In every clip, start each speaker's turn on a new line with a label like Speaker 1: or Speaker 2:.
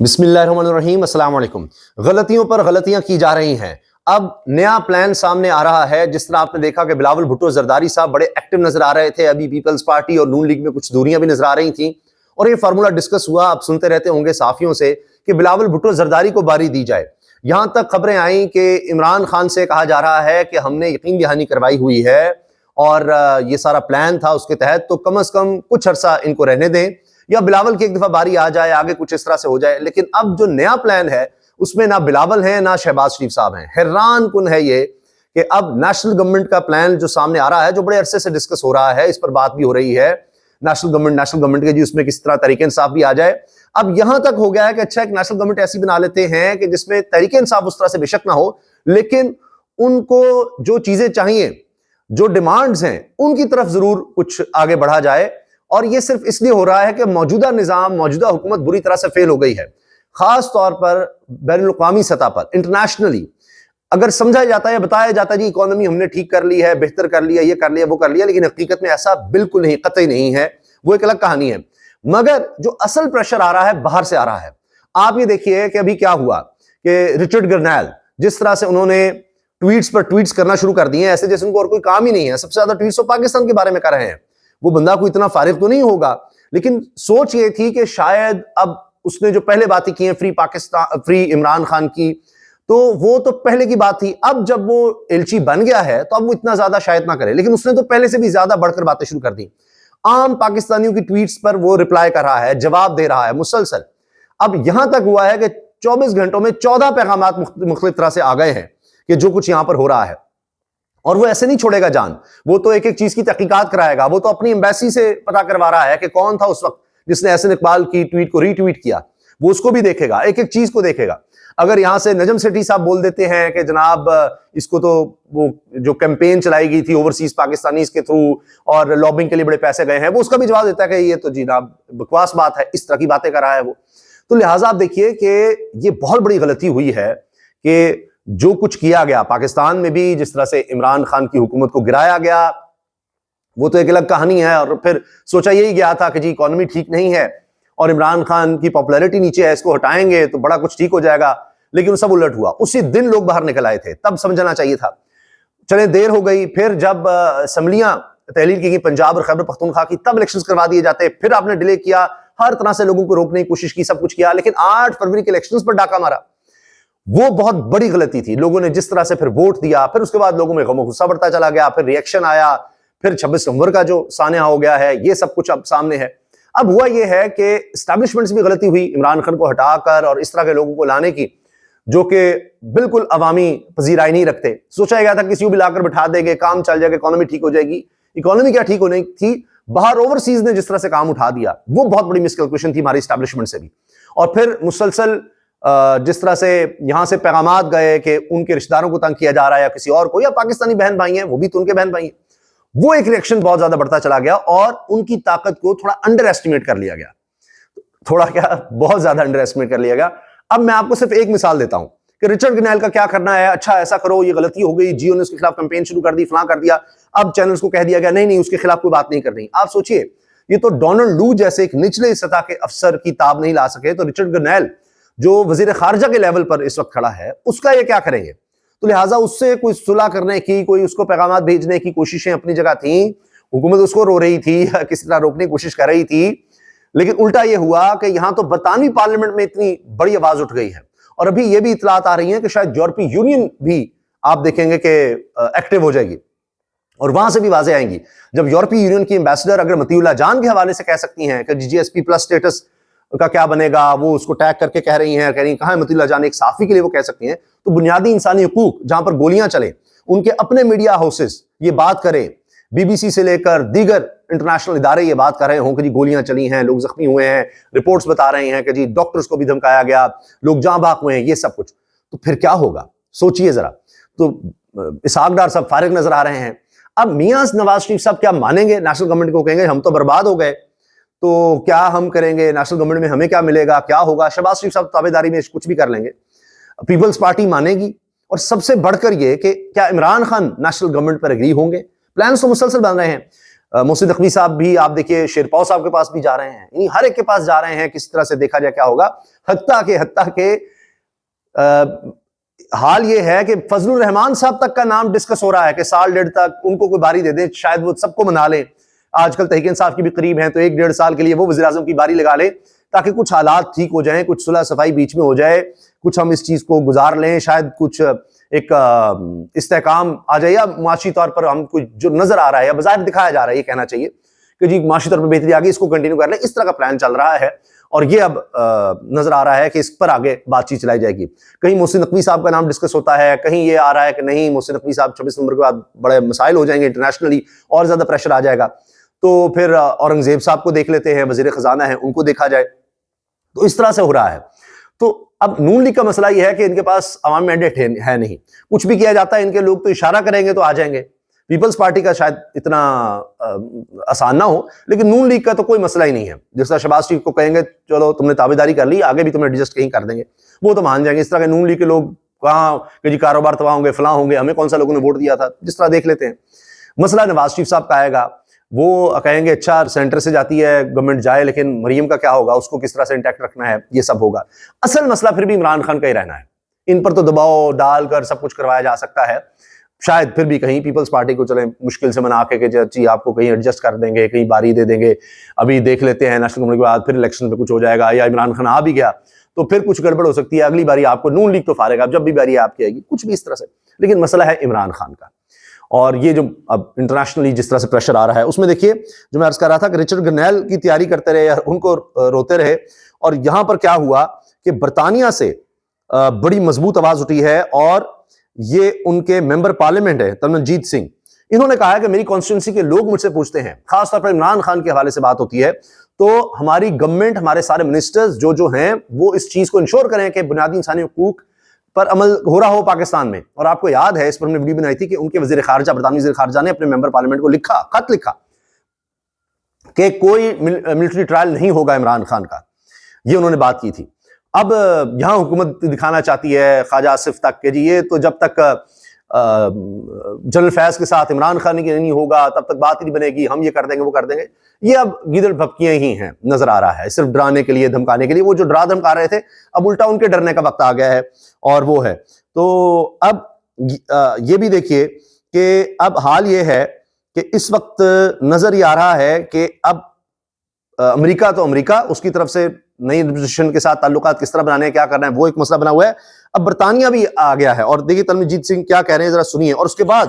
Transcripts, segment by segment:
Speaker 1: بسم اللہ الرحمن الرحیم، السلام علیکم۔ غلطیوں پر غلطیاں کی جا رہی ہیں۔ اب نیا پلان سامنے آ رہا ہے۔ جس طرح آپ نے دیکھا کہ بلاول بھٹو زرداری صاحب بڑے ایکٹیو نظر آ رہے تھے، ابھی پیپلز پارٹی اور نون لیگ میں کچھ دوریاں بھی نظر آ رہی تھیں، اور یہ فارمولا ڈسکس ہوا۔ آپ سنتے رہتے ہوں گے صحافیوں سے کہ بلاول بھٹو زرداری کو باری دی جائے۔ یہاں تک خبریں آئیں کہ عمران خان سے کہا جا رہا ہے کہ ہم نے یقین دہانی کروائی ہوئی ہے اور یہ سارا پلان تھا اس کے تحت، تو کم از کم کچھ عرصہ ان کو رہنے دیں، یا بلاول کی ایک دفعہ باری آ جائے، آگے کچھ اس طرح سے ہو جائے۔ لیکن اب جو نیا پلان ہے اس میں نہ بلاول ہیں نہ شہباز شریف صاحب ہیں۔ حیران کن ہے یہ کہ اب نیشنل گورنمنٹ کا پلان جو سامنے آ رہا ہے، جو بڑے عرصے سے ڈسکس ہو رہا ہے، اس پر بات بھی ہو رہی ہے، نیشنل گورنمنٹ کے جی اس میں کس طرح تحریک انصاف بھی آ جائے۔ اب یہاں تک ہو گیا ہے کہ اچھا ایک نیشنل گورنمنٹ ایسی بنا لیتے ہیں کہ جس میں تحریک انصاف اس طرح سے بے شک نہ ہو، لیکن ان کو جو چیزیں چاہیے، جو ڈیمانڈز ہیں، ان کی طرف ضرور کچھ آگے بڑھا جائے۔ اور یہ صرف اس لیے ہو رہا ہے کہ موجودہ نظام، موجودہ حکومت بری طرح سے فیل ہو گئی ہے، خاص طور پر بین الاقوامی سطح پر، انٹرنیشنلی اگر سمجھا جاتا ہے، بتایا جاتا ہے جی اکانومی ہم نے ٹھیک کر لی ہے، بہتر کر لیا، یہ کر لیا، وہ کر لیا، لیکن حقیقت میں ایسا بالکل نہیں، قطعی نہیں ہے، وہ ایک الگ کہانی ہے۔ مگر جو اصل پریشر آ رہا ہے باہر سے آ رہا ہے۔ آپ یہ دیکھیے کہ ابھی کیا ہوا کہ رچرڈ گرنیل جس طرح سے انہوں نے ٹویٹس پر ٹویٹس کرنا شروع کر دیے ہیں، ایسے جیسے ان کو اور کوئی کام ہی نہیں ہے، سب سے زیادہ ٹویٹس تو پاکستان کے بارے میں کر رہے ہیں۔ وہ بندہ کو اتنا فارغ تو نہیں ہوگا، لیکن سوچ یہ تھی کہ شاید اب اس نے جو پہلے باتیں کی ہیں فری پاکستان، فری عمران خان کی، تو وہ تو پہلے کی بات تھی۔ اب جب وہ ایلچی بن گیا ہے تو اب وہ اتنا زیادہ شاید نہ کرے، لیکن اس نے تو پہلے سے بھی زیادہ بڑھ کر باتیں شروع کر دی۔ عام پاکستانیوں کی ٹویٹس پر وہ رپلائی کر رہا ہے، جواب دے رہا ہے مسلسل۔ اب یہاں تک ہوا ہے کہ 24 گھنٹوں میں 14 پیغامات مختلف طرح سے آ گئے ہیں کہ جو کچھ یہاں پر ہو رہا ہے، اور وہ ایسے نہیں چھوڑے گا جان، وہ تو ایک ایک چیز کی تحقیقات کرائے گا۔ وہ تو اپنی ایمبیسی سے پتا کروا رہا ہے کہ کون تھا اس وقت جس نے احسن اقبال کی ٹویٹ کو ری ٹویٹ کیا، وہ اس کو بھی دیکھے گا، ایک ایک چیز کو دیکھے گا۔ اگر یہاں سے نجم سیٹھی صاحب بول دیتے ہیں کہ جناب اس کو تو وہ جو کیمپین چلائی گئی تھی اوورسیز پاکستانیز کے تھرو اور لابنگ کے لیے بڑے پیسے گئے ہیں، وہ اس کا بھی جواب دیتا ہے کہ یہ تو جناب بکواس بات ہے، اس طرح کی باتیں کر رہا ہے وہ۔ تو لہٰذا آپ دیکھیے کہ یہ بہت بڑی غلطی ہوئی ہے کہ جو کچھ کیا گیا پاکستان میں بھی، جس طرح سے عمران خان کی حکومت کو گرایا گیا، وہ تو ایک الگ کہانی ہے۔ اور پھر سوچا یہی گیا تھا کہ جی اکانومی ٹھیک نہیں ہے اور عمران خان کی پاپولیرٹی نیچے ہے، اس کو ہٹائیں گے تو بڑا کچھ ٹھیک ہو جائے گا، لیکن سب الٹ ہوا۔ اسی دن لوگ باہر نکل آئے تھے، تب سمجھنا چاہیے تھا۔ چلے دیر ہو گئی، پھر جب اسمبلیاں تحلیل کی گئی پنجاب اور خیبر پختونخوا کی، تب الیکشنز کروا دیے جاتے، پھر آپ نے ڈیلے کیا، ہر طرح سے لوگوں کو روکنے کی کوشش کی، سب کچھ کیا، لیکن 8 فروری کے الیکشنز پر ڈاکہ مارا۔ وہ بہت بڑی غلطی تھی۔ لوگوں نے جس طرح سے پھر ووٹ دیا، پھر اس کے بعد لوگوں میں غم و غصہ بڑھتا چلا گیا، پھر ریئیکشن آیا، پھر 26 نومبر کا جو سانحہ ہو گیا ہے، یہ سب کچھ اب سامنے ہے۔ اب ہوا یہ ہے کہ اسٹیبلشمنٹ سے بھی غلطی ہوئی عمران خان کو ہٹا کر اور اس طرح کے لوگوں کو لانے کی جو کہ بالکل عوامی پذیرائی نہیں رکھتے۔ سوچا گیا تھا کسی کو بھی لا کر بٹھا دے گے، کام چل جائے گا، اکانومی ٹھیک ہو جائے گی۔ اکانومی کیا ٹھیک ہونے تھی، باہر اوورسیز نے جس طرح سے کام اٹھا دیا، وہ بہت بڑی مسکیلکولیشن تھی ہماری اسٹیبلشمنٹ سے بھی۔ اور پھر مسلسل جس طرح سے یہاں سے پیغامات گئے کہ ان کے رشتہ داروں کو تنگ کیا جا رہا ہے، یا کسی اور کو، یا پاکستانی بہن بھائی ہیں وہ بھی تو ان کے بہن بھائی ہیں، وہ ایک ریئیکشن بہت زیادہ بڑھتا چلا گیا اور ان کی طاقت کو تھوڑا انڈر ایسٹیمیٹ کر لیا گیا، تھوڑا کیا بہت زیادہ انڈر ایسٹیمیٹ کر لیا گیا۔ اب میں آپ کو صرف ایک مثال دیتا ہوں کہ رچرڈ گرنیل کا کیا کرنا ہے۔ اچھا ایسا کرو، یہ غلطی ہو گئی، جیو نے اس کے خلاف کمپین شروع کر دی، فلاں کر دیا، اب چینلز کو کہہ دیا گیا نہیں نہیں اس کے خلاف کوئی بات نہیں کرنی۔ آپ سوچئے، یہ تو ڈونلڈ لو جیسے ایک نچلے سطح کے افسر کی تاب نہیں لا سکے، تو رچرڈ گرنیل جو وزیر خارجہ کے لیول پر اس وقت کھڑا ہے، اس کا یہ کیا کریں گے؟ تو لہٰذا اس سے کوئی صلح کرنے کی، کوئی اس کو پیغامات بھیجنے کی کوششیں اپنی جگہ تھیں، حکومت اس کو رو رہی تھی، کسی طرح روکنے کی کوشش کر رہی تھی، لیکن الٹا یہ ہوا کہ یہاں تو برطانوی پارلیمنٹ میں اتنی بڑی آواز اٹھ گئی ہے، اور ابھی یہ بھی اطلاعات آ رہی ہیں کہ شاید یورپی یونین بھی آپ دیکھیں گے کہ ایکٹیو ہو جائے گی، اور وہاں سے بھی واضح آئیں گی۔ جب یورپی یونین کی ایمبیسڈر اگر مطیع اللہ جان کے حوالے سے کہہ سکتی ہیں کہ جی ایس پی پلس اسٹیٹس کا کیا بنے گا، وہ اس کو ٹیگ کر کے کہہ رہی ہیں کہاں ہے مطیع اللہ جان، ایک صحافی کے لیے وہ کہہ سکتی ہیں، تو بنیادی انسانی حقوق جہاں پر گولیاں چلیں، ان کے اپنے میڈیا ہاؤسز یہ بات کریں، بی بی سی سے لے کر دیگر انٹرنیشنل ادارے یہ بات کر رہے ہوں کہ جی گولیاں چلی ہیں، لوگ زخمی ہوئے ہیں، رپورٹس بتا رہے ہیں کہ جی ڈاکٹرز کو بھی دھمکایا گیا، لوگ جاں بحق ہوئے ہیں، یہ سب کچھ، تو پھر کیا ہوگا سوچئے ذرا۔ تو اسحاق ڈار صاحب فارغ نظر آ رہے ہیں۔ اب میاں نواز شریف صاحب کیا مانیں گے؟ نیشنل گورنمنٹ کو کہیں گے ہم تو برباد ہو گئے، تو کیا ہم کریں گے؟ نیشنل گورنمنٹ میں ہمیں کیا ملے گا، کیا ہوگا؟ شہباز شریف صاحب تابعداری میں کچھ بھی کر لیں گے، پیپلز پارٹی مانے گی، اور سب سے بڑھ کر یہ کہ کیا عمران خان نیشنل گورنمنٹ پر اگری ہوں گے؟ پلانز تو مسلسل بن رہے ہیں۔ محسن نقوی صاحب بھی آپ دیکھیے شیرپاؤ صاحب کے پاس بھی جا رہے ہیں, یعنی ہر ایک کے پاس جا رہے ہیں. کس طرح سے دیکھا جائے کیا ہوگا, حتیٰ کہ حال یہ ہے کہ فضل الرحمان صاحب تک کا نام ڈسکس ہو رہا ہے کہ سال ڈیڑھ تک ان کو کوئی باری دے دیں, شاید وہ سب کو منا لیں. آج کل تحقیق انصاف کی بھی قریب ہیں تو 1-1.5 سال کے لیے وہ وزیر اعظم کی باری لگا لیں تاکہ کچھ حالات ٹھیک ہو جائیں, کچھ صلح صفائی بیچ میں ہو جائے, کچھ ہم اس چیز کو گزار لیں, شاید کچھ ایک استحکام آ جائے, یا معاشی طور پر ہم کچھ جو نظر آ رہا ہے یا بظاہر دکھایا جا رہا ہے, یہ کہنا چاہیے کہ جی معاشی طور پر بہتری آ گئی, اس کو کنٹینیو کر لیں. اس طرح کا پلان چل رہا ہے اور یہ اب نظر آ رہا ہے کہ اس پر آگے بات چیت چلائی جائے گی. کہیں محسن نقوی صاحب کا نام ڈسکس ہوتا ہے, کہیں یہ آ رہا ہے کہ نہیں محسن نقوی صاحب 26 نومبر کے بعد بڑے مسائل ہو جائیں گے انٹرنیشنلی, اور زیادہ پریشر آ جائے گا, تو پھر اورنگزیب صاحب کو دیکھ لیتے ہیں, وزیر خزانہ ہیں, ان کو دیکھا جائے. تو اس طرح سے ہو رہا ہے. تو اب نون لیگ کا مسئلہ یہ ہے کہ ان کے پاس عوام مینڈیٹ ہے نہیں, کچھ بھی کیا جاتا ہے ان کے لوگ تو اشارہ کریں گے تو آ جائیں گے. پیپلز پارٹی کا شاید اتنا آسان نہ ہو, لیکن نون لیگ کا تو کوئی مسئلہ ہی نہیں ہے. جس طرح شہباز شریف کو کہیں گے چلو تم نے تابعداری کر لی, آگے بھی تمہیں ایڈجسٹ کہیں کر دیں گے, وہ تو مان جائیں گے. اس طرح کے نون لیگ کے لوگ کہاں کہ جی کاروبار تباہ ہوں گے, فلاں ہوں گے, ہمیں کون سا لوگوں نے ووٹ دیا تھا, جس طرح دیکھ لیتے ہیں. مسئلہ نواز شریف صاحب کا آئے گا, وہ کہیں گے اچھا سینٹر سے جاتی ہے گورنمنٹ جائے, لیکن مریم کا کیا ہوگا, اس کو کس طرح سے انٹیکٹ رکھنا ہے, یہ سب ہوگا. اصل مسئلہ پھر بھی عمران خان کا ہی رہنا ہے. ان پر تو دباؤ ڈال کر سب کچھ کروایا جا سکتا ہے, شاید پھر بھی کہیں پیپلز پارٹی کو چلیں مشکل سے منا کے کہ جی آپ کو کہیں ایڈجسٹ کر دیں گے, کہیں باری دے دیں گے, ابھی دیکھ لیتے ہیں نیشنل کانفرنس کے بعد پھر الیکشن پہ کچھ ہو جائے گا, یا عمران خان آ بھی گیا تو پھر کچھ گڑبڑ ہو سکتی ہے, اگلی باری آپ کو نون لیگ تو فارغ, اب جب بھی باری آپ کی آئے گی کچھ بھی اس طرح سے. لیکن مسئلہ ہے عمران خان کا, اور یہ جو اب انٹرنیشنلی جس طرح سے پریشر آ رہا ہے اس میں دیکھیے جو میں عرض کر رہا تھا کہ رچرڈ گرنیل کی تیاری کرتے رہے, ان کو روتے رہے, اور یہاں پر کیا ہوا کہ برطانیہ سے بڑی مضبوط آواز اٹھی ہے, اور یہ ان کے ممبر پارلیمنٹ ہے ترنجیت سنگھ, انہوں نے کہا ہے کہ میری کانسٹیٹوئنسی کے لوگ مجھ سے پوچھتے ہیں, خاص طور پر عمران خان کے حوالے سے بات ہوتی ہے, تو ہماری گورنمنٹ, ہمارے سارے منسٹرز جو ہیں وہ اس چیز کو انشور کریں کہ بنیادی انسانی حقوق پر عمل ہو رہا ہو پاکستان میں. اور آپ کو یاد ہے اس پر ہم نے ویڈیو بنائی تھی کہ ان کے وزیر خارجہ, برطانوی وزیر خارجہ نے اپنے ممبر پارلیمنٹ کو خط لکھا کہ کوئی ملٹری ٹرائل نہیں ہوگا عمران خان کا, یہ انہوں نے بات کی تھی. اب یہاں حکومت دکھانا چاہتی ہے خواجہ آصف تک کہ جی یہ تو جب تک جنرل فیض کے ساتھ عمران خان کی نہیں ہوگا تب تک بات ہی نہیں بنے گی, ہم یہ کر دیں گے وہ کر دیں گے. یہ اب گیدڑ بھپکیاں ہی ہیں, نظر آ رہا ہے, صرف ڈرانے کے لیے, دھمکانے کے لیے. وہ جو ڈرا دھمکا رہے تھے اب الٹا ان کے ڈرنے کا وقت آ گیا ہے, اور وہ ہے. تو اب یہ بھی دیکھیے کہ اب حال یہ ہے کہ اس وقت نظر یہ آ رہا ہے کہ اب امریکہ تو امریکہ, اس کی طرف سے نئی ایڈمنسٹریشن کے ساتھ تعلقات کس طرح بنانے ہیں, کیا کرنا ہے, وہ ایک مسئلہ بنا ہوا ہے. اب برطانیہ بھی آ گیا ہے, اور دیکھیے ترنجیت سنگھ کیا کہہ رہے ہیں, ذرا سنیے. اور اس کے بعد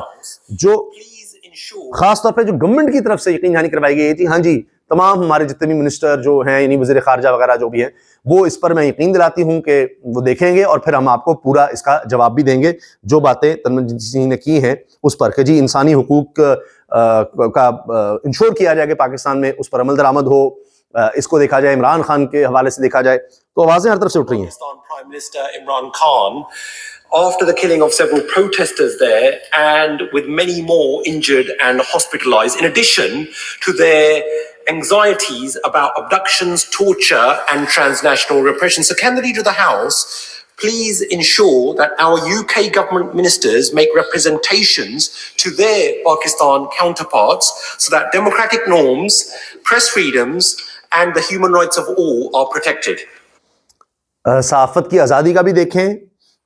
Speaker 1: جو خاص طور پہ جو گورنمنٹ کی طرف سے یقین دہانی کروائی گئی تھی, ہاں جی تمام ہمارے جتنے بھی منسٹر جو ہیں, یعنی وزیر خارجہ وغیرہ جو بھی ہیں, وہ اس پر میں یقین دلاتی ہوں کہ وہ دیکھیں گے, اور پھر ہم آپ کو پورا اس کا جواب بھی دیں گے. جو باتیں ترنجیت سنگھ نے کی ہیں اس پر کہ جی انسانی حقوق کا انشور کیا جائے کہ پاکستان میں اس پر عمل درآمد ہو, اس کو دیکھا جائے, عمران خان کے حوالے سے دیکھا جائے, تو آوازیں ہر طرف سے اٹھ رہی ہیں.
Speaker 2: Prime Minister Imran Khan, after the killing of several protesters there, and with many more injured and hospitalized, in addition to their anxieties about abductions, torture, and transnational repression. So can the Leader of the House please ensure that our UK government ministers make representations to their Pakistan counterparts so that democratic norms, press freedoms, and the human rights of all are protected?
Speaker 1: صحافت کی آزادی کا بھی دیکھیں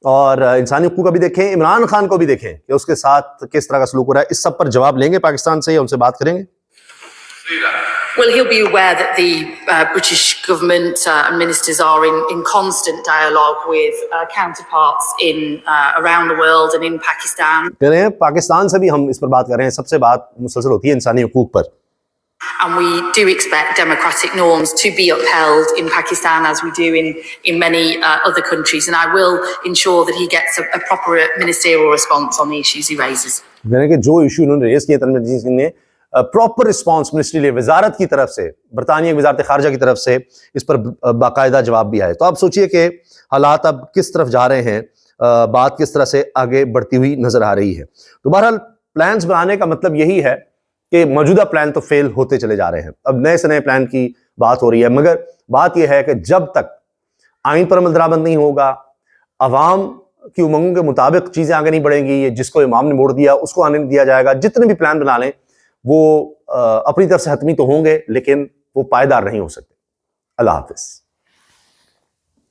Speaker 1: اور انسانی حقوق کا بھی دیکھیں, عمران خان کو بھی دیکھیں کہ اس کے ساتھ کس طرح کا سلوک ہو رہا ہے. اس سب پر جواب لیں گے پاکستان سے, یا ان سے بات کریں گے.
Speaker 3: Well, he'll be aware that the British government and ministers are in constant dialogue with counterparts in around the world and in Pakistan.
Speaker 1: کہہ رہے ہیں پاکستان سے بھی ہم اس پر بات کر رہے ہیں, سب سے بات مسلسل ہوتی ہے انسانی حقوق پر.
Speaker 3: And we do expect democratic norms to be upheld in Pakistan as we do in many other countries. And I will ensure that he gets a proper ministerial response on the issues he raises.
Speaker 1: یعنی کہ جو issue انہوں نے raise کیے ترنجیت سنگھ نے, proper response ministry وزارت کی طرف سے, برطانیہ کی وزارت خارجہ کی طرف سے اس پر باقاعدہ جواب بھی آئے. تو آپ سوچئے کہ حالات اب کس طرف جا رہے ہیں, بات کس طرح سے آگے بڑھتی ہوئی نظر آ رہی ہے. تو بہرحال پلانز بنانے کا مطلب یہی ہے کہ موجودہ پلان تو فیل ہوتے چلے جا رہے ہیں, اب نئے سے نئے پلان کی بات ہو رہی ہے. مگر بات یہ ہے کہ جب تک آئین پر عمل درآمد نہیں ہوگا, عوام کی امنگوں کے مطابق چیزیں آگے نہیں بڑھیں گی, جس کو امام نے موڑ دیا اس کو آنے نہیں دیا جائے گا, جتنے بھی پلان بنا لیں وہ اپنی طرف سے حتمی تو ہوں گے لیکن وہ پائیدار نہیں ہو سکتے. اللہ حافظ.